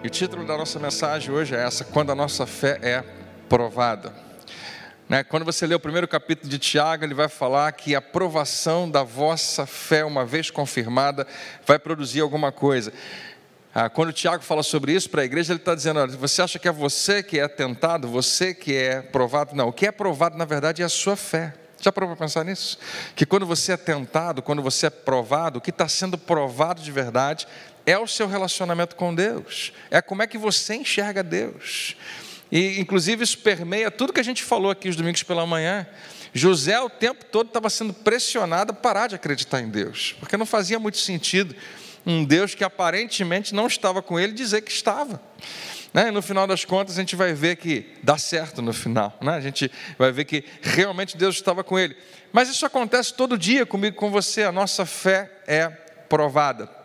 o título da nossa mensagem hoje é essa: quando a nossa fé é provada. Quando você lê o primeiro capítulo de Tiago, ele vai falar que a provação da vossa fé, uma vez confirmada, vai produzir alguma coisa. Quando o Tiago fala sobre isso para a igreja, ele está dizendo: olha, você acha que é você que é tentado, você que é provado? Não, o que é provado na verdade é a sua fé. Já parou para pensar nisso? Que quando você é tentado, quando você é provado, o que está sendo provado de verdade é o seu relacionamento com Deus, é como é que você enxerga Deus. E inclusive isso permeia tudo que a gente falou aqui os domingos pela manhã. José o tempo todo estava sendo pressionado a parar de acreditar em Deus, porque não fazia muito sentido um Deus que aparentemente não estava com ele dizer que estava. No final das contas a gente vai ver que dá certo no final, a gente vai ver que realmente Deus estava com ele. Mas isso acontece todo dia comigo, com você. A nossa fé é provada.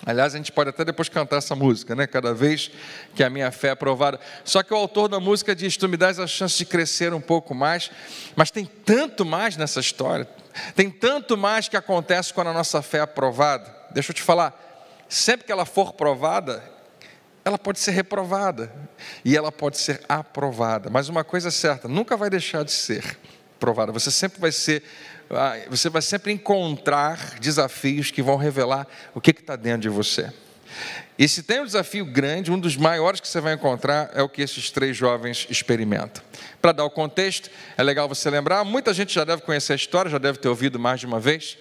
Aliás, a gente pode até depois cantar essa música, cada vez que a minha fé é provada. Só que o autor da música diz: tu me dás a chance de crescer um pouco mais. Mas tem tanto mais nessa história, tem tanto mais que acontece quando a nossa fé é provada. Deixa eu te falar, sempre que ela for provada, ela pode ser reprovada e ela pode ser aprovada. Mas uma coisa é certa, nunca vai deixar de ser provada. Você vai sempre encontrar desafios que vão revelar o que está dentro de você. E se tem um desafio grande, um dos maiores que você vai encontrar é o que esses três jovens experimentam. Para dar o contexto, é legal você lembrar, muita gente já deve conhecer a história, já deve ter ouvido mais de uma vez,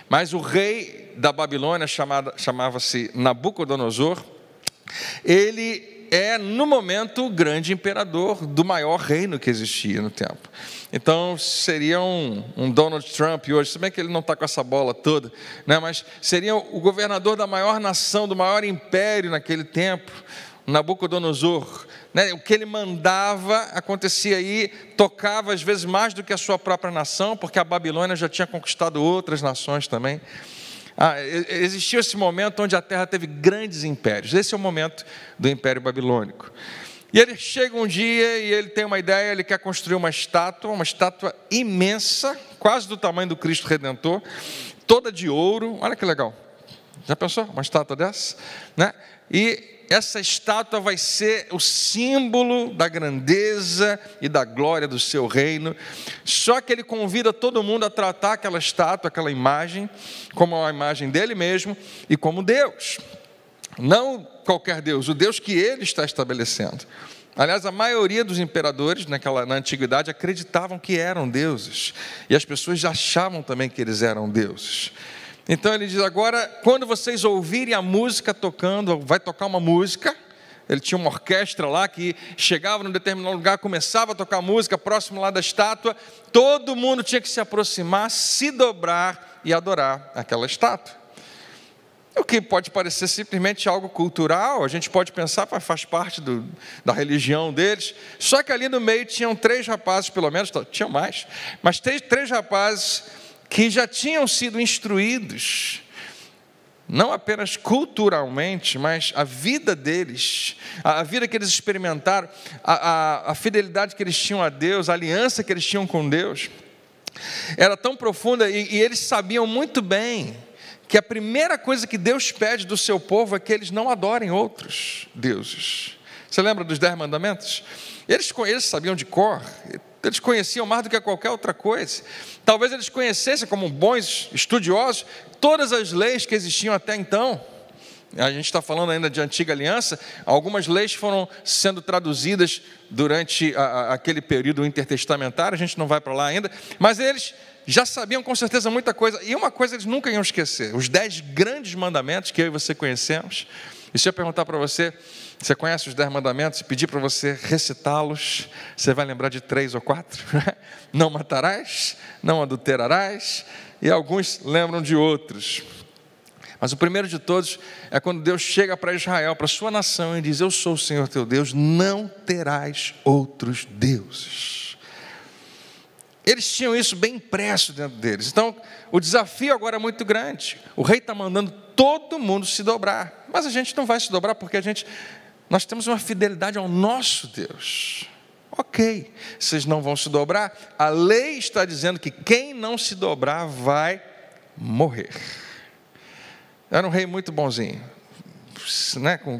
mas o rei da Babilônia chamava-se Nabucodonosor. Ele é, no momento, o grande imperador do maior reino que existia no tempo. Então, seria um Donald Trump hoje, se bem que ele não está com essa bola toda, mas seria o governador da maior nação, do maior império naquele tempo, Nabucodonosor. O que ele mandava acontecia aí, tocava às vezes mais do que a sua própria nação, porque a Babilônia já tinha conquistado outras nações também. Existiu esse momento onde a terra teve grandes impérios. Esse é o momento do Império Babilônico. E ele chega um dia e ele tem uma ideia, ele quer construir uma estátua imensa, quase do tamanho do Cristo Redentor, toda de ouro. Olha que legal. Já pensou uma estátua dessa? E essa estátua vai ser o símbolo da grandeza e da glória do seu reino. Só que ele convida todo mundo a tratar aquela estátua, aquela imagem, como uma imagem dele mesmo e como Deus. Não qualquer Deus, o Deus que ele está estabelecendo. Aliás, a maioria dos imperadores na antiguidade acreditavam que eram deuses. E as pessoas já achavam também que eles eram deuses. Então ele diz: agora, quando vocês ouvirem a música tocando, vai tocar uma música. Ele tinha uma orquestra lá que chegava num determinado lugar, começava a tocar música próximo lá da estátua. Todo mundo tinha que se aproximar, se dobrar e adorar aquela estátua. O que pode parecer simplesmente algo cultural, a gente pode pensar que faz parte da religião deles. Só que ali no meio tinham três rapazes, pelo menos, tinham mais, mas três rapazes que já tinham sido instruídos, não apenas culturalmente, mas a vida deles, a vida que eles experimentaram, a fidelidade que eles tinham a Deus, a aliança que eles tinham com Deus, era tão profunda, e eles sabiam muito bem que a primeira coisa que Deus pede do seu povo é que eles não adorem outros deuses. Você lembra dos 10 mandamentos? Eles sabiam de cor, eles conheciam mais do que qualquer outra coisa. Talvez eles conhecessem, como bons estudiosos, todas as leis que existiam até então. A gente está falando ainda de antiga aliança. Algumas leis foram sendo traduzidas durante aquele período intertestamentário. A gente não vai para lá ainda, mas eles já sabiam com certeza muita coisa. E uma coisa eles nunca iam esquecer: os 10 grandes mandamentos que eu e você conhecemos. E se eu perguntar para você, você conhece os 10 mandamentos, e pedir para você recitá-los, você vai lembrar de 3 ou 4. Não matarás, não adulterarás, e alguns lembram de outros. Mas o primeiro de todos é quando Deus chega para Israel, para a sua nação, e diz: eu sou o Senhor teu Deus, não terás outros deuses. Eles tinham isso bem impresso dentro deles. Então, o desafio agora é muito grande. O rei está mandando todo mundo se dobrar. Mas a gente não vai se dobrar porque nós temos uma fidelidade ao nosso Deus. Ok, vocês não vão se dobrar. A lei está dizendo que quem não se dobrar vai morrer. Era um rei muito bonzinho. né, com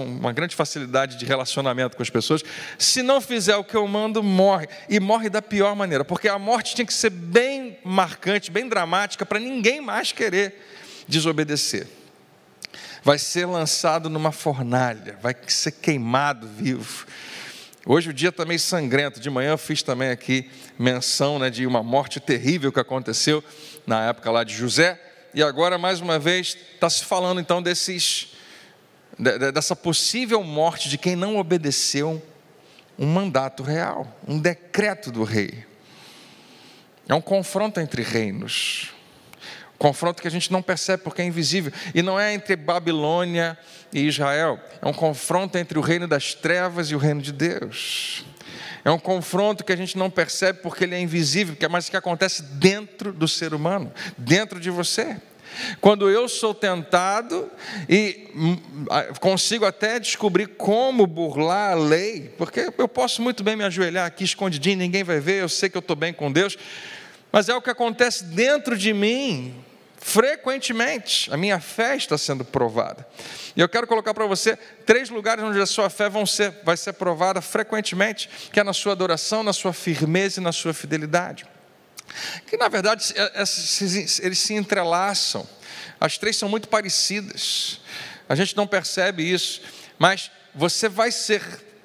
uma grande facilidade de relacionamento com as pessoas. Se não fizer o que eu mando, morre. E morre da pior maneira, porque a morte tinha que ser bem marcante, bem dramática, para ninguém mais querer desobedecer. Vai ser lançado numa fornalha, vai ser queimado vivo. Hoje o dia está meio sangrento. De manhã eu fiz também aqui menção, né, de uma morte terrível que aconteceu na época lá de José. E agora, mais uma vez, está se falando então dessa possível morte de quem não obedeceu um mandato real, um decreto do rei. É um confronto entre reinos. Confronto que a gente não percebe porque é invisível. E não é entre Babilônia e Israel. É um confronto entre o reino das trevas e o reino de Deus. É um confronto que a gente não percebe porque ele é invisível, mas que acontece dentro do ser humano, dentro de você. Quando eu sou tentado e consigo até descobrir como burlar a lei, porque eu posso muito bem me ajoelhar aqui escondidinho, ninguém vai ver, eu sei que eu estou bem com Deus, mas é o que acontece dentro de mim. Frequentemente, a minha fé está sendo provada. E eu quero colocar para você 3 lugares onde a sua fé vai ser provada frequentemente, que é na sua adoração, na sua firmeza e na sua fidelidade. Que na verdade eles se entrelaçam. As 3 são muito parecidas. A gente não percebe isso, mas você vai ser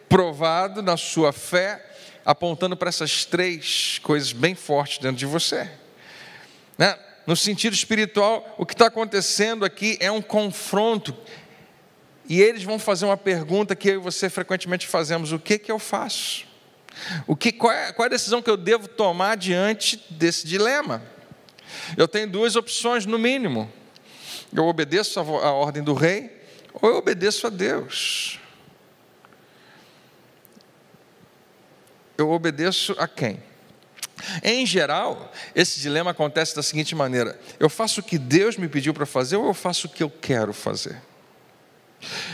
provado na sua fé, apontando para essas 3 coisas bem fortes dentro de você, né? No sentido espiritual, o que está acontecendo aqui é um confronto. E eles vão fazer uma pergunta que eu e você frequentemente fazemos: o que eu faço? Qual é a decisão que eu devo tomar diante desse dilema? Eu tenho 2 opções no mínimo. Eu obedeço a ordem do rei, ou eu obedeço a Deus. Eu obedeço a quem? Em geral, esse dilema acontece da seguinte maneira: eu faço o que Deus me pediu para fazer, ou eu faço o que eu quero fazer?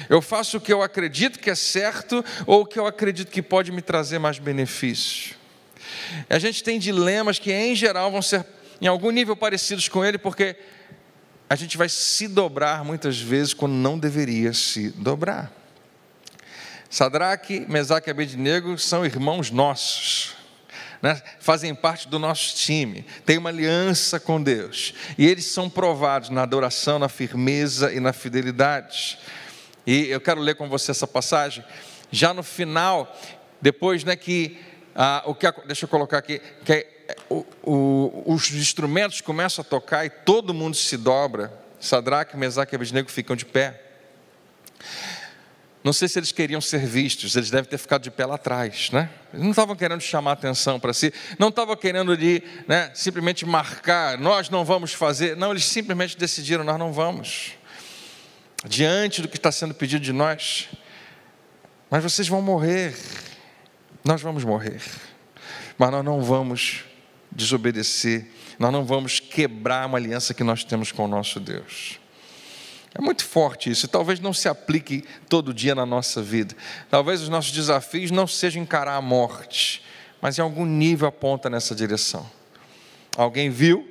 Eu faço o que eu acredito que é certo, ou o que eu acredito que pode me trazer mais benefício? A gente tem dilemas que em geral vão ser em algum nível parecidos com ele, porque a gente vai se dobrar muitas vezes quando não deveria se dobrar. Sadraque, Mesaque e Abednego são irmãos nossos, né? Fazem parte do nosso time, têm uma aliança com Deus, e eles são provados na adoração, na firmeza e na fidelidade. E eu quero ler com você essa passagem, já no final, depois, né, deixa eu colocar aqui, os instrumentos começam a tocar e todo mundo se dobra. Sadraque, Mesaque e Abednego ficam de pé. Não sei se eles queriam ser vistos, eles devem ter ficado de pé lá atrás, né? Eles não estavam querendo chamar atenção para si, não estavam querendo simplesmente marcar, nós não vamos fazer. Não, eles simplesmente decidiram: nós não vamos, diante do que está sendo pedido de nós. Mas vocês vão morrer, nós vamos morrer, mas nós não vamos desobedecer, nós não vamos quebrar uma aliança que nós temos com o nosso Deus. É muito forte isso, e talvez não se aplique todo dia na nossa vida. Talvez os nossos desafios não sejam encarar a morte, mas em algum nível aponta nessa direção. Alguém viu?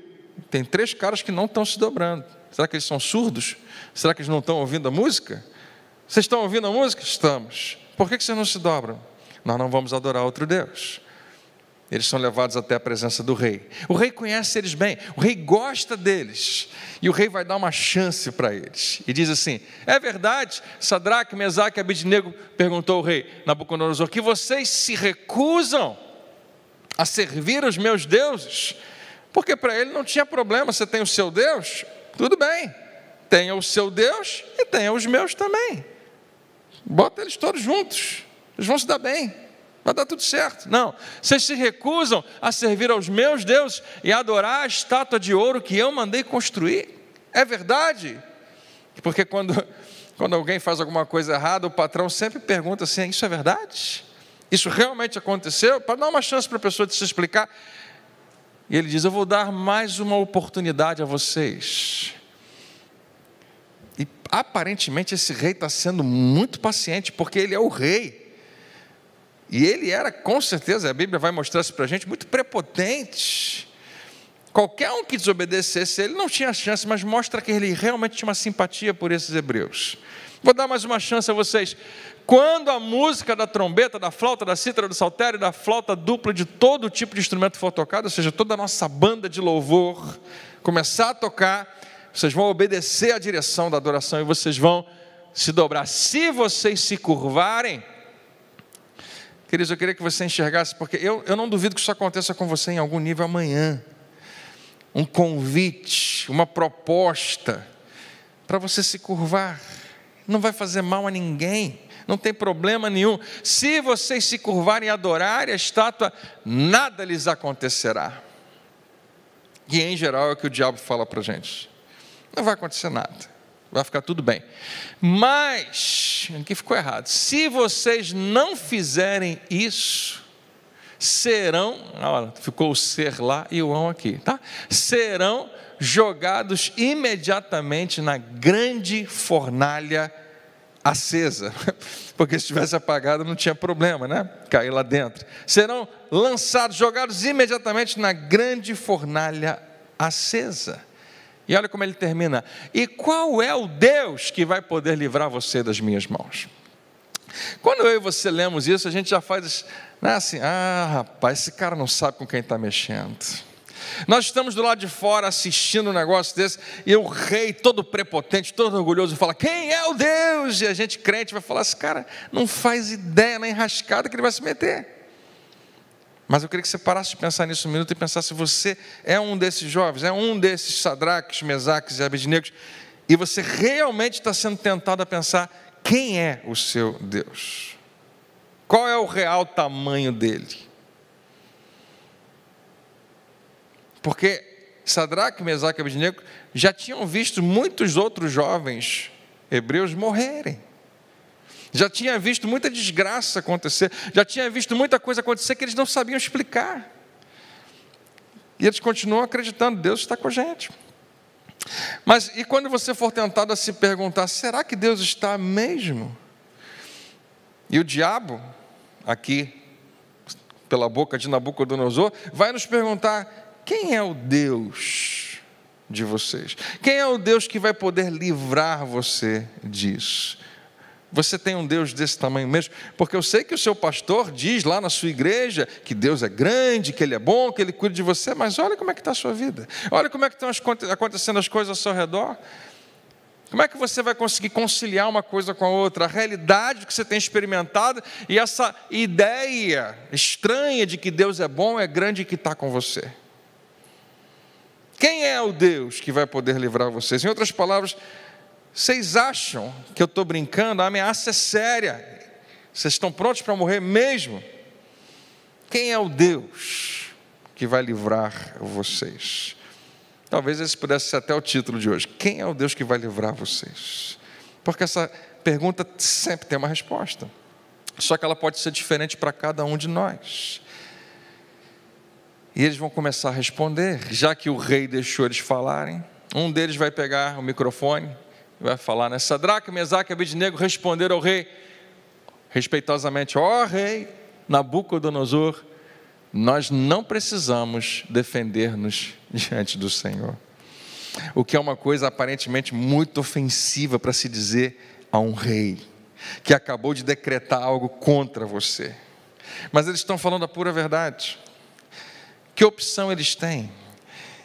Tem 3 caras que não estão se dobrando. Será que eles são surdos? Será que eles não estão ouvindo a música? Vocês estão ouvindo a música? Estamos. Por que vocês não se dobram? Nós não vamos adorar outro Deus. Eles são levados até a presença do rei. O rei conhece eles bem, o rei gosta deles, e o rei vai dar uma chance para eles, e diz assim: é verdade, Sadraque, Mesaque e Abednego, perguntou o rei Nabucodonosor, que vocês se recusam a servir os meus deuses? Porque para ele não tinha problema, você tem o seu Deus, tudo bem, tenha o seu Deus e tenha os meus também, bota eles todos juntos, eles vão se dar bem, vai dar tudo certo. Não, vocês se recusam a servir aos meus deuses e a adorar a estátua de ouro que eu mandei construir. É verdade, porque quando alguém faz alguma coisa errada, o patrão sempre pergunta assim: isso é verdade? Isso realmente aconteceu? Para dar uma chance para a pessoa de se explicar. E ele diz: eu vou dar mais uma oportunidade a vocês. E aparentemente esse rei está sendo muito paciente, porque ele é o rei. E ele era, com certeza, a Bíblia vai mostrar isso para a gente, muito prepotente. Qualquer um que desobedecesse, ele não tinha chance, mas mostra que ele realmente tinha uma simpatia por esses hebreus. Vou dar mais uma chance a vocês. Quando a música da trombeta, da flauta, da cítara, do saltério, da flauta dupla, de todo tipo de instrumento for tocado, ou seja, toda a nossa banda de louvor começar a tocar, vocês vão obedecer à direção da adoração e vocês vão se dobrar. Se vocês se curvarem, queridos, eu queria que você enxergasse, porque eu não duvido que isso aconteça com você em algum nível amanhã. Um convite, uma proposta para você se curvar. Não vai fazer mal a ninguém, não tem problema nenhum. Se vocês se curvarem e adorarem a estátua, nada lhes acontecerá. E em geral é o que o diabo fala para a gente. Não vai acontecer nada, vai ficar tudo bem. Mas, aqui ficou errado, se vocês não fizerem isso, serão, olha, ficou o ser lá e o ão aqui, tá? Serão jogados imediatamente na grande fornalha acesa, porque se tivesse apagado não tinha problema, né? Cair lá dentro. Serão lançados, jogados imediatamente na grande fornalha acesa. E olha como ele termina: e qual é o Deus que vai poder livrar você das minhas mãos? Quando eu e você lemos isso, a gente já faz, né, assim, rapaz, esse cara não sabe com quem está mexendo. Nós estamos do lado de fora assistindo um negócio desse, e o rei todo prepotente, todo orgulhoso, fala: quem é o Deus? E a gente crente vai falar: esse cara não faz ideia na enrascada que ele vai se meter. Mas eu queria que você parasse de pensar nisso um minuto e pensasse: se você é um desses jovens, é um desses Sadraques, Mesaques e Abednegos, e você realmente está sendo tentado a pensar: quem é o seu Deus? Qual é o real tamanho dele? Porque Sadraque, Mesaque e Abednego já tinham visto muitos outros jovens hebreus morrerem. Já tinha visto muita desgraça acontecer. Já tinha visto muita coisa acontecer que eles não sabiam explicar. E eles continuam acreditando: Deus está com a gente. Mas e quando você for tentado a se perguntar: será que Deus está mesmo? E o diabo, aqui, pela boca de Nabucodonosor, vai nos perguntar: quem é o Deus de vocês? Quem é o Deus que vai poder livrar você disso? Você tem um Deus desse tamanho mesmo? Porque eu sei que o seu pastor diz lá na sua igreja que Deus é grande, que Ele é bom, que Ele cuida de você, mas olha como é que está a sua vida. Olha como é que estão acontecendo as coisas ao seu redor. Como é que você vai conseguir conciliar uma coisa com a outra? A realidade que você tem experimentado e essa ideia estranha de que Deus é bom, é grande e que está com você. Quem é o Deus que vai poder livrar vocês? Em outras palavras, vocês acham que eu estou brincando? A ameaça é séria. Vocês estão prontos para morrer mesmo? Quem é o Deus que vai livrar vocês? Talvez esse pudesse ser até o título de hoje. Quem é o Deus que vai livrar vocês? Porque essa pergunta sempre tem uma resposta. Só que ela pode ser diferente para cada um de nós. E eles vão começar a responder, já que o rei deixou eles falarem. Um deles vai pegar o microfone e vai falar, né? Sadraque, Mesaque e Abednego responderam ao rei, respeitosamente: ó rei Nabucodonosor, nós não precisamos defender-nos diante do Senhor. O que é uma coisa aparentemente muito ofensiva para se dizer a um rei, que acabou de decretar algo contra você. Mas eles estão falando a pura verdade. Que opção eles têm?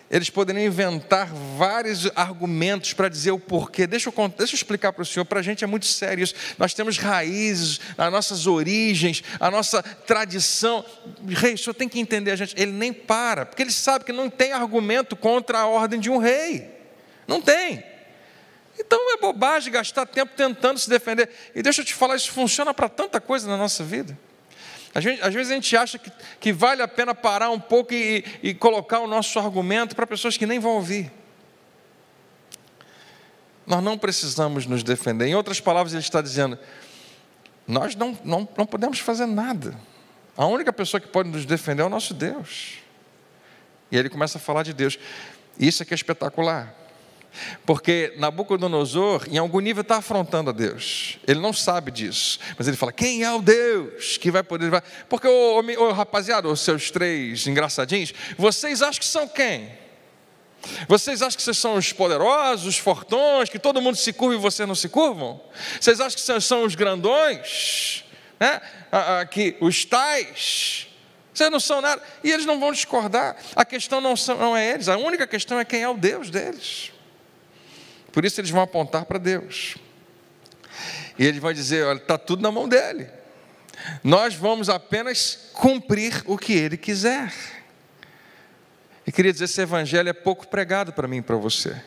Eles poderiam inventar vários argumentos para dizer o porquê. Deixa eu explicar para o senhor, para a gente é muito sério isso. Nós temos raízes, as nossas origens, a nossa tradição. Rei, o senhor tem que entender a gente. Ele nem para, porque ele sabe que não tem argumento contra a ordem de um rei. Não tem. Então é bobagem gastar tempo tentando se defender. E deixa eu te falar, isso funciona para tanta coisa na nossa vida. Às vezes a gente acha que vale a pena parar um pouco e colocar o nosso argumento para pessoas que nem vão ouvir. Nós não precisamos nos defender. Em outras palavras, ele está dizendo: nós não podemos fazer nada. A única pessoa que pode nos defender é o nosso Deus. E aí ele começa a falar de Deus. Isso é que é espetacular. Porque Nabucodonosor, em algum nível, está afrontando a Deus. Ele não sabe disso, mas ele fala: quem é o Deus que vai poder levar? Porque, rapaziada, os seus três engraçadinhos, vocês acham que são quem? Vocês acham que vocês são os poderosos, os fortões, que todo mundo se curva e vocês não se curvam? Vocês acham que vocês são os grandões, né? Que os tais? Vocês não são nada. E eles não vão discordar. A questão não é eles, a única questão é quem é o Deus deles. Por isso eles vão apontar para Deus. E eles vão dizer, olha, está tudo na mão dele. Nós vamos apenas cumprir o que ele quiser. E queria dizer, esse evangelho é pouco pregado para mim e para você.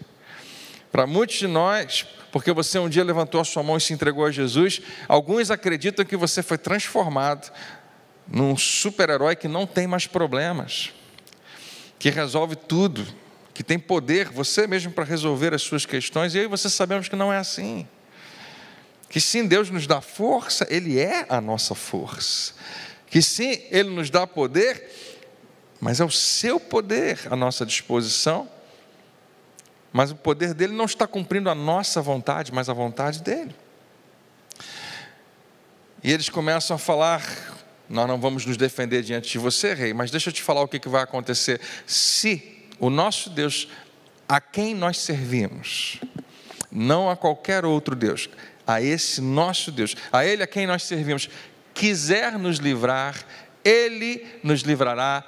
Para muitos de nós, porque você um dia levantou a sua mão e se entregou a Jesus, alguns acreditam que você foi transformado num super-herói que não tem mais problemas, que resolve tudo, que tem poder, você mesmo, para resolver as suas questões, e aí você sabemos que não é assim. Que sim, Deus nos dá força, Ele é a nossa força. Que sim, Ele nos dá poder, mas é o seu poder à nossa disposição, mas o poder dele não está cumprindo a nossa vontade, mas a vontade dele. E eles começam a falar, nós não vamos nos defender diante de você, rei, mas deixa eu te falar o que vai acontecer. Se o nosso Deus, a quem nós servimos, não a qualquer outro Deus, a esse nosso Deus, a Ele a quem nós servimos, quiser nos livrar, Ele nos livrará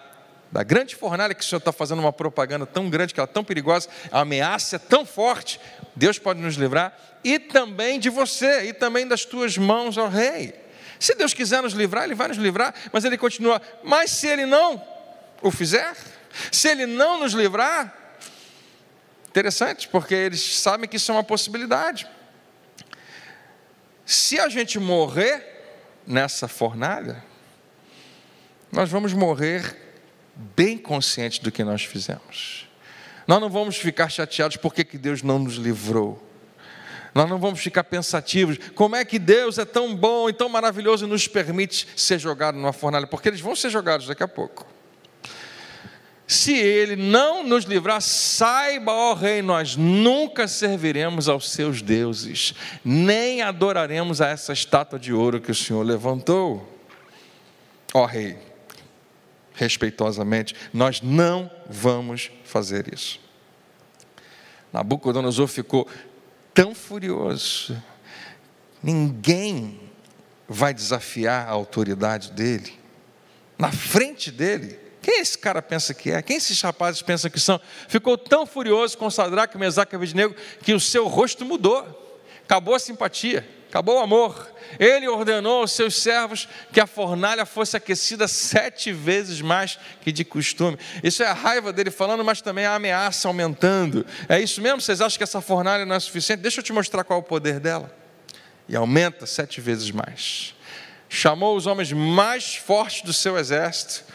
da grande fornalha, que o Senhor está fazendo uma propaganda tão grande, que ela é tão perigosa, a ameaça é tão forte, Deus pode nos livrar, e também de você, e também das tuas mãos, ó rei. Se Deus quiser nos livrar, Ele vai nos livrar, mas Ele continua, mas se Ele não o fizer, se Ele não nos livrar, interessante, porque eles sabem que isso é uma possibilidade. Se a gente morrer nessa fornalha, nós vamos morrer bem conscientes do que nós fizemos. Nós não vamos ficar chateados porque que Deus não nos livrou. Nós não vamos ficar pensativos, como é que Deus é tão bom e tão maravilhoso e nos permite ser jogado numa fornalha, porque eles vão ser jogados daqui a pouco. Se Ele não nos livrar, saiba, ó rei, nós nunca serviremos aos seus deuses, nem adoraremos a essa estátua de ouro que o Senhor levantou. Ó rei, respeitosamente, nós não vamos fazer isso. Nabucodonosor ficou tão furioso, ninguém vai desafiar a autoridade dele, na frente dele. Quem esse cara pensa que é? Quem esses rapazes pensam que são? Ficou tão furioso com Sadraque, Mesaque e Abednego que o seu rosto mudou. Acabou a simpatia, acabou o amor. Ele ordenou aos seus servos que a fornalha fosse aquecida 7 vezes mais que de costume. Isso é a raiva dele falando, mas também a ameaça aumentando. É isso mesmo? Vocês acham que essa fornalha não é suficiente? Deixa eu te mostrar qual é o poder dela. E aumenta 7 vezes mais. Chamou os homens mais fortes do seu exército.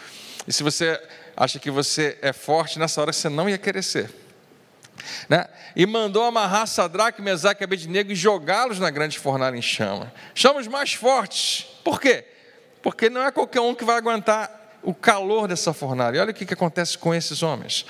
E se você acha que você é forte, nessa hora você não ia querer ser, né? E mandou amarrar Sadraque, Mesaque e Abednego e jogá-los na grande fornalha em chama. Chama os mais fortes. Por quê? Porque não é qualquer um que vai aguentar o calor dessa fornalha. E olha o que acontece com esses homens.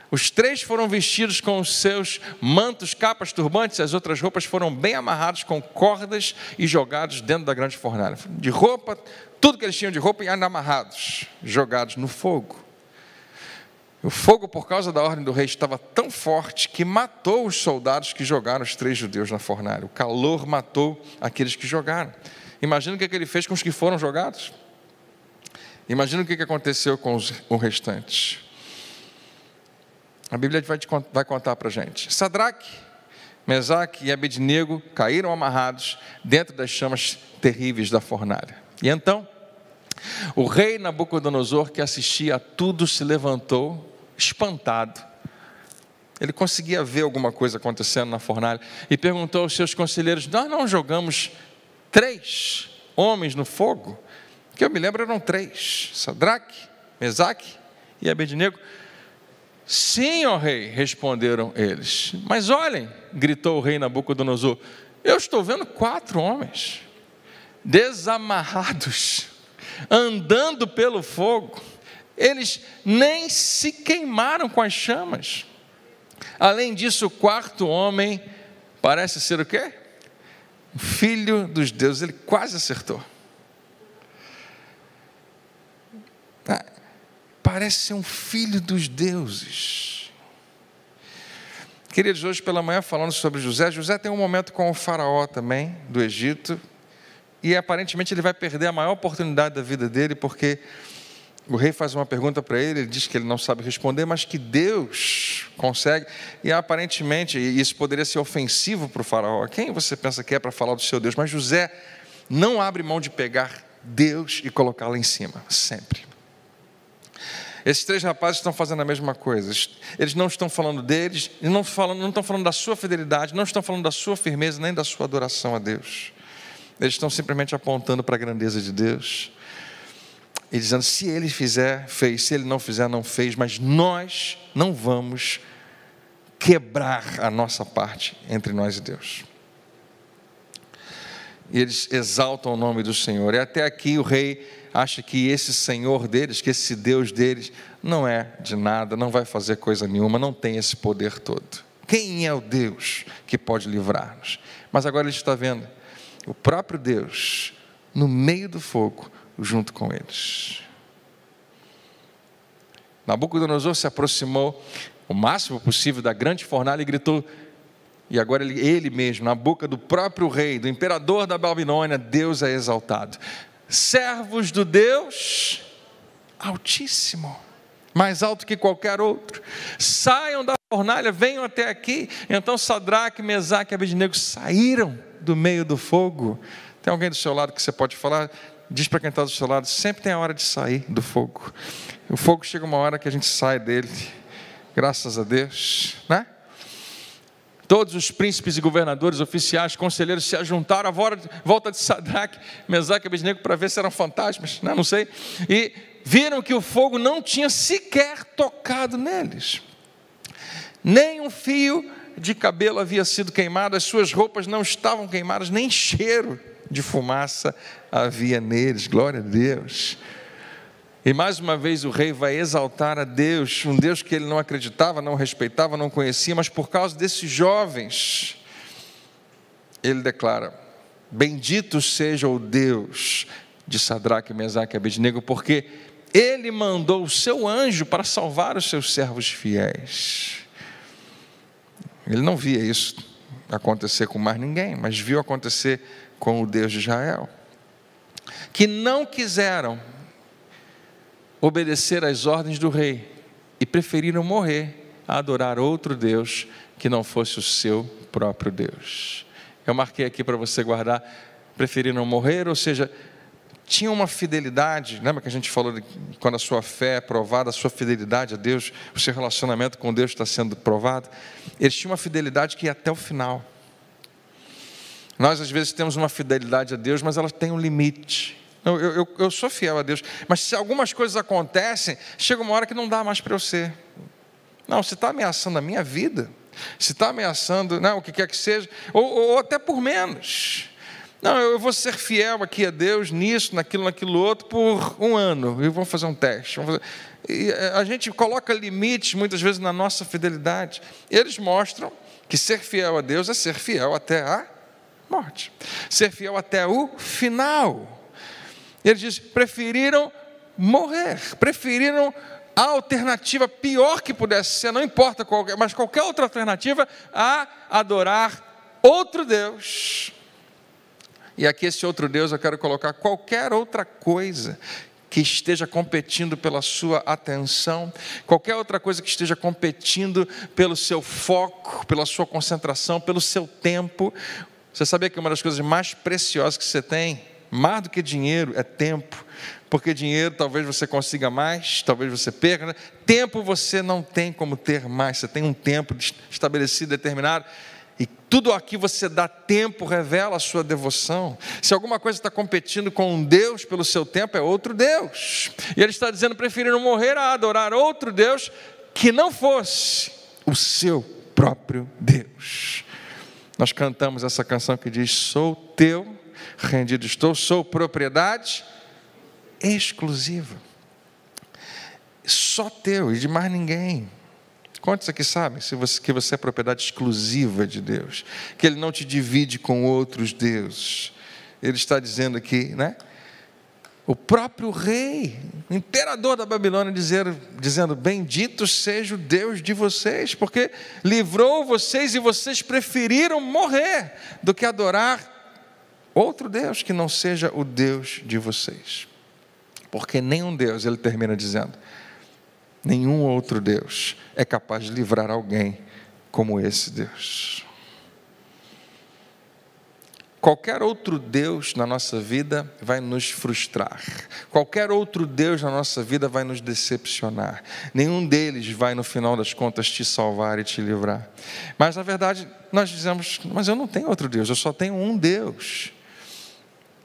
Os 3 foram vestidos com os seus mantos, capas, turbantes, e as outras roupas foram bem amarrados com cordas e jogados dentro da grande fornalha. De roupa, tudo que eles tinham de roupa e ainda amarrados, jogados no fogo. O fogo, por causa da ordem do rei, estava tão forte que matou os soldados que jogaram os 3 judeus na fornalha. O calor matou aqueles que jogaram. Imagina o que ele fez com os que foram jogados. Imagina o que aconteceu com os restantes. A Bíblia vai contar para a gente. Sadraque, Mesaque e Abednego caíram amarrados dentro das chamas terríveis da fornalha. E então, o rei Nabucodonosor, que assistia a tudo, se levantou, espantado. Ele conseguia ver alguma coisa acontecendo na fornalha e perguntou aos seus conselheiros: nós não jogamos 3 homens no fogo? Que eu me lembro eram 3, Sadraque, Mesaque e Abednego. Sim, ó rei, responderam eles. Mas olhem, gritou o rei Nabucodonosor, eu estou vendo 4 homens desamarrados, andando pelo fogo. Eles nem se queimaram com as chamas. Além disso, o 4º homem parece ser o quê? Filho dos deuses. Ele quase acertou. Parece ser um filho dos deuses. Queridos, hoje pela manhã falando sobre José, José tem um momento com o faraó também, do Egito, e aparentemente ele vai perder a maior oportunidade da vida dele, porque o rei faz uma pergunta para ele, ele diz que ele não sabe responder, mas que Deus consegue, e aparentemente, e isso poderia ser ofensivo para o faraó. Quem você pensa que é para falar do seu Deus? Mas José não abre mão de pegar Deus e colocá-lo em cima, sempre. Esses 3 rapazes estão fazendo a mesma coisa. Eles não estão falando deles, não estão falando da sua fidelidade, não estão falando da sua firmeza, nem da sua adoração a Deus. Eles estão simplesmente apontando para a grandeza de Deus e dizendo: se ele fizer, fez; se ele não fizer, não fez. Mas nós não vamos quebrar a nossa parte entre nós e Deus. E eles exaltam o nome do Senhor. E até aqui o rei acha que esse Senhor deles, que esse Deus deles, não é de nada, não vai fazer coisa nenhuma, não tem esse poder todo. Quem é o Deus que pode livrar-nos? Mas agora ele está vendo o próprio Deus no meio do fogo, junto com eles. Nabucodonosor se aproximou o máximo possível da grande fornalha e gritou, e agora ele mesmo, na boca do próprio rei, do imperador da Babilônia: Deus é exaltado. Servos do Deus Altíssimo, mais alto que qualquer outro, saiam da fornalha, venham até aqui. Então Sadraque, Mesaque e Abednego saíram do meio do fogo. Tem alguém do seu lado que você pode falar? Diz para quem está do seu lado: sempre tem a hora de sair do fogo. O fogo chega uma hora que a gente sai dele, graças a Deus, né? Todos os príncipes e governadores, oficiais, conselheiros se ajuntaram à volta de Sadraque, Mesaque e Abednego para ver se eram fantasmas, né? Não sei. E viram que o fogo não tinha sequer tocado neles. Nem um fio de cabelo havia sido queimado, as suas roupas não estavam queimadas, nem cheiro de fumaça havia neles. Glória a Deus. E mais uma vez o rei vai exaltar a Deus, um Deus que ele não acreditava, não respeitava, não conhecia, mas por causa desses jovens, ele declara: bendito seja o Deus de Sadraque, Mesaque e Abednego, porque ele mandou o seu anjo para salvar os seus servos fiéis. Ele não via isso acontecer com mais ninguém, mas viu acontecer com o Deus de Israel, que não quiseram obedecer às ordens do rei e preferiram morrer a adorar outro Deus que não fosse o seu próprio Deus. Eu marquei aqui para você guardar: preferiram morrer, ou seja, tinham uma fidelidade. Lembra que a gente falou de quando a sua fé é provada, a sua fidelidade a Deus, o seu relacionamento com Deus está sendo provado? Eles tinham uma fidelidade que ia até o final. Nós às vezes temos uma fidelidade a Deus, mas ela tem um limite. Eu sou fiel a Deus, mas se algumas coisas acontecem, chega uma hora que não dá mais para eu ser. Não, se está ameaçando a minha vida, se está ameaçando, não, o que quer que seja, ou até por menos. Não, eu vou ser fiel aqui a Deus, nisso, naquilo outro, por 1 ano, e vamos fazer um teste. E a gente coloca limites, muitas vezes, na nossa fidelidade. Eles mostram que ser fiel a Deus é ser fiel até a morte, ser fiel até o final. Ele diz: preferiram morrer, preferiram a alternativa pior que pudesse ser, não importa qual, mas qualquer outra alternativa, a adorar outro Deus. E aqui esse outro Deus eu quero colocar qualquer outra coisa que esteja competindo pela sua atenção, qualquer outra coisa que esteja competindo pelo seu foco, pela sua concentração, pelo seu tempo. Você sabia que uma das coisas mais preciosas que você tem, mais do que dinheiro, é tempo? Porque dinheiro talvez você consiga mais, talvez você perca, né? Tempo você não tem como ter mais. Você tem um tempo estabelecido, determinado, e tudo aqui você dá tempo revela a sua devoção. Se alguma coisa está competindo com um Deus pelo seu tempo, é outro Deus. E ele está dizendo: preferiram morrer a adorar outro Deus que não fosse o seu próprio Deus. Nós cantamos essa canção que diz: sou teu, rendido estou, sou propriedade exclusiva, só teu e de mais ninguém. Quantos aqui sabem que você é propriedade exclusiva de Deus, que Ele não te divide com outros deuses? Ele está dizendo aqui, né? O próprio rei, o imperador da Babilônia, dizendo: bendito seja o Deus de vocês, porque livrou vocês e vocês preferiram morrer do que adorar outro Deus que não seja o Deus de vocês. Porque nenhum Deus, ele termina dizendo, nenhum outro Deus é capaz de livrar alguém como esse Deus. Qualquer outro Deus na nossa vida vai nos frustrar. Qualquer outro Deus na nossa vida vai nos decepcionar. Nenhum deles vai, no final das contas, te salvar e te livrar. Mas, na verdade, nós dizemos, mas eu não tenho outro Deus, eu só tenho um Deus.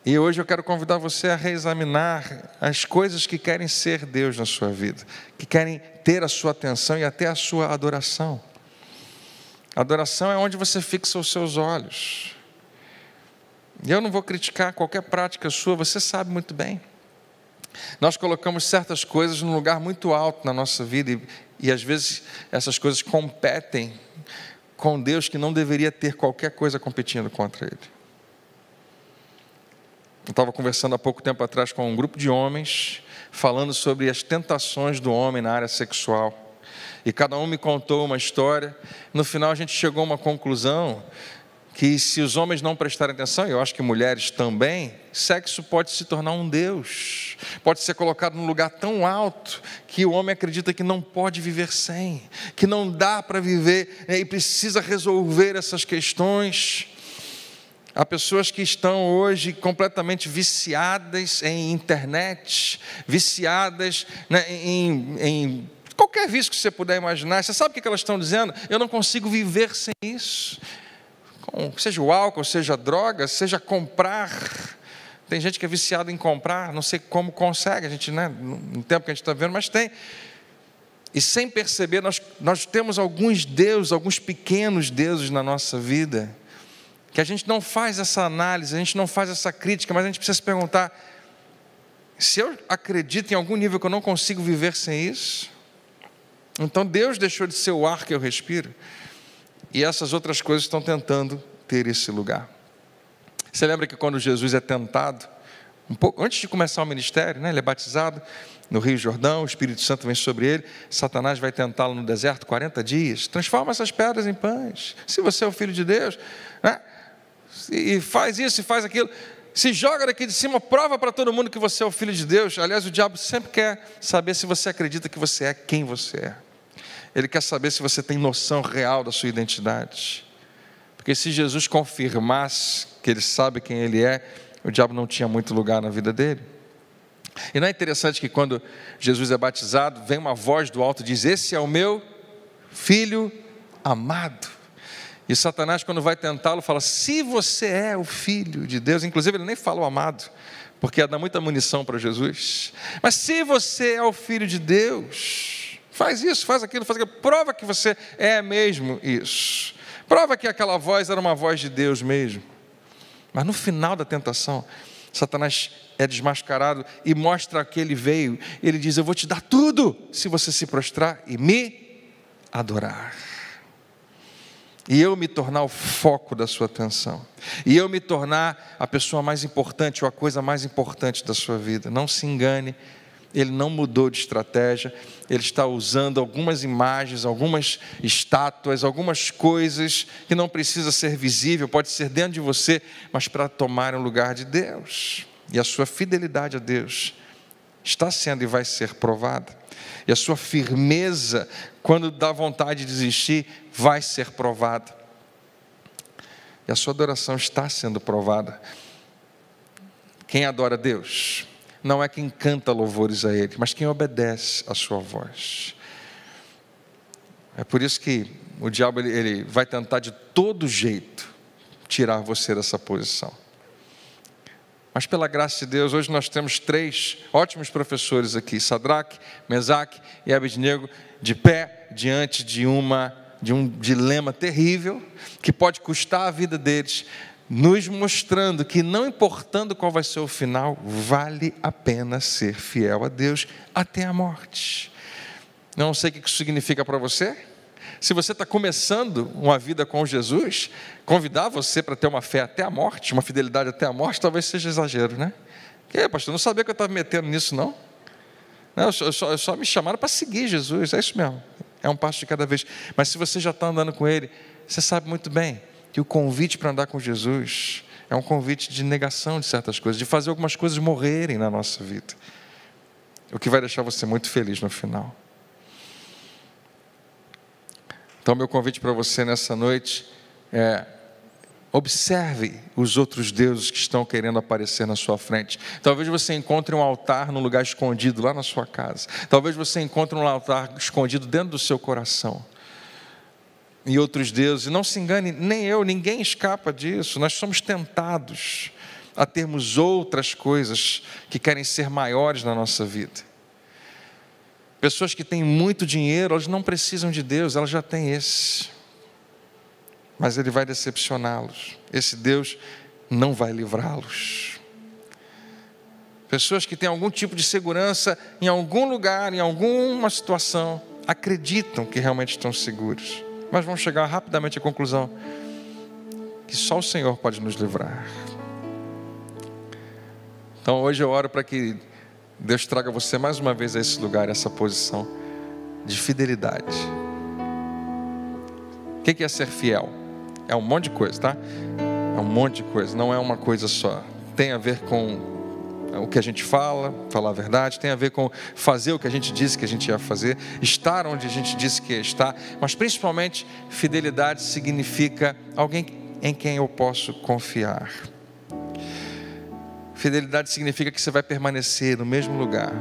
E hoje eu quero convidar você a reexaminar as coisas que querem ser Deus na sua vida, que querem ter a sua atenção e até a sua adoração. Adoração é onde você fixa os seus olhos. E eu não vou criticar qualquer prática sua, você sabe muito bem. Nós colocamos certas coisas num lugar muito alto na nossa vida e às vezes essas coisas competem com Deus que não deveria ter qualquer coisa competindo contra Ele. Eu estava conversando há pouco tempo atrás com um grupo de homens, falando sobre as tentações do homem na área sexual. E cada um me contou uma história. No final a gente chegou a uma conclusão que se os homens não prestarem atenção, e eu acho que mulheres também, sexo pode se tornar um Deus, pode ser colocado num lugar tão alto, que o homem acredita que não pode viver sem, que não dá para viver, e precisa resolver essas questões. Há pessoas que estão hoje completamente viciadas em internet, viciadas, né, em qualquer vício que você puder imaginar. Você sabe o que elas estão dizendo? Eu não consigo viver sem isso. Seja o álcool, seja a droga, seja comprar. Tem gente que é viciada em comprar, não sei como consegue, a gente, né, no tempo que a gente está vendo, mas tem. E sem perceber, nós temos alguns deuses, alguns pequenos deuses na nossa vida, que a gente não faz essa análise, a gente não faz essa crítica, mas a gente precisa se perguntar, se eu acredito em algum nível que eu não consigo viver sem isso, então Deus deixou de ser o ar que eu respiro, e essas outras coisas estão tentando ter esse lugar. Você lembra que quando Jesus é tentado, um pouco antes de começar o ministério, né, ele é batizado no Rio Jordão, o Espírito Santo vem sobre ele, Satanás vai tentá-lo no deserto 40 dias, transforma essas pedras em pães, se você é o Filho de Deus, né? E faz isso, e faz aquilo, se joga daqui de cima, prova para todo mundo que você é o Filho de Deus. Aliás, o diabo sempre quer saber se você acredita que você é quem você é. Ele quer saber se você tem noção real da sua identidade. Porque se Jesus confirmasse que ele sabe quem ele é, o diabo não tinha muito lugar na vida dele. E não é interessante que quando Jesus é batizado, vem uma voz do alto e diz, esse é o meu Filho amado. E Satanás, quando vai tentá-lo, fala, se você é o Filho de Deus, inclusive ele nem fala o amado, porque ia dar muita munição para Jesus, mas se você é o Filho de Deus, faz isso, faz aquilo, prova que você é mesmo isso, prova que aquela voz era uma voz de Deus mesmo. Mas no final da tentação, Satanás é desmascarado e mostra que ele veio, ele diz, eu vou te dar tudo, se você se prostrar e me adorar. E eu me tornar o foco da sua atenção. E eu me tornar a pessoa mais importante, ou a coisa mais importante da sua vida. Não se engane, ele não mudou de estratégia. Ele está usando algumas imagens, algumas estátuas, algumas coisas que não precisa ser visível, pode ser dentro de você, mas para tomar o lugar de Deus. E a sua fidelidade a Deus está sendo e vai ser provada. E a sua firmeza, quando dá vontade de desistir, vai ser provada. E a sua adoração está sendo provada. Quem adora Deus não é quem canta louvores a Ele, mas quem obedece a sua voz. É por isso que o diabo ele vai tentar de todo jeito tirar você dessa posição. Mas pela graça de Deus, hoje nós temos 3 ótimos professores aqui, Sadraque, Mesaque e Abednego, de pé diante de um dilema terrível, que pode custar a vida deles, nos mostrando que não importando qual vai ser o final, vale a pena ser fiel a Deus até a morte. Não sei o que isso significa para você. Se você está começando uma vida com Jesus, convidar você para ter uma fé até a morte, uma fidelidade até a morte, talvez seja exagero, né? Pastor, eu não sabia que eu estava me metendo nisso, não. Não, só me chamaram para seguir Jesus, é isso mesmo. É um passo de cada vez. Mas se você já está andando com Ele, você sabe muito bem que o convite para andar com Jesus é um convite de negação de certas coisas, de fazer algumas coisas morrerem na nossa vida. O que vai deixar você muito feliz no final. Então, meu convite para você nessa noite é: observe os outros deuses que estão querendo aparecer na sua frente. Talvez você encontre um altar num lugar escondido lá na sua casa. Talvez você encontre um altar escondido dentro do seu coração. E outros deuses, e não se engane, nem eu, ninguém escapa disso. Nós somos tentados a termos outras coisas que querem ser maiores na nossa vida. Pessoas que têm muito dinheiro, elas não precisam de Deus, elas já têm esse. Mas Ele vai decepcioná-los. Esse Deus não vai livrá-los. Pessoas que têm algum tipo de segurança em algum lugar, em alguma situação, acreditam que realmente estão seguros, mas vão chegar rapidamente à conclusão que só o Senhor pode nos livrar. Então hoje eu oro para que Deus traga você mais uma vez a esse lugar, essa posição de fidelidade. O que é ser fiel? É um monte de coisa, tá? É um monte de coisa, não é uma coisa só. Tem a ver com o que a gente fala, falar a verdade, tem a ver com fazer o que a gente disse que a gente ia fazer, estar onde a gente disse que ia estar, mas principalmente fidelidade significa alguém em quem eu posso confiar. Fidelidade significa que você vai permanecer no mesmo lugar,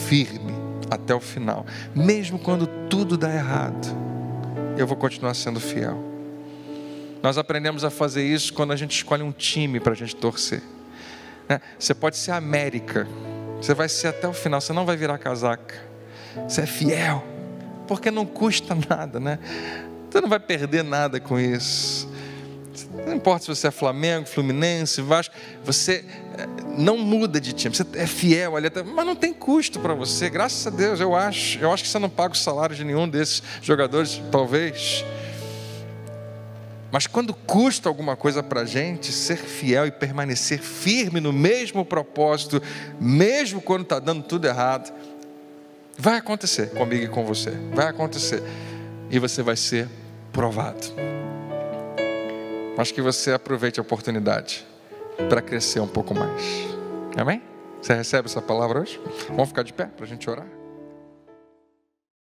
firme até o final, mesmo quando tudo dá errado, eu vou continuar sendo fiel. Nós aprendemos a fazer isso quando a gente escolhe um time para a gente torcer. Você pode ser América, você vai ser até o final, você não vai virar casaca. Você é fiel, porque não custa nada, né? Você não vai perder nada com isso. Não importa se você é Flamengo, Fluminense, Vasco, você não muda de time, você é fiel ali, mas não tem custo para você, graças a Deus, eu acho que você não paga o salário de nenhum desses jogadores, talvez. Mas quando custa alguma coisa para a gente, ser fiel e permanecer firme no mesmo propósito, mesmo quando está dando tudo errado, vai acontecer comigo e com você, vai acontecer, e você vai ser provado. Mas que você aproveite a oportunidade para crescer um pouco mais, amém? Você recebe essa palavra hoje? Vamos ficar de pé para a gente orar?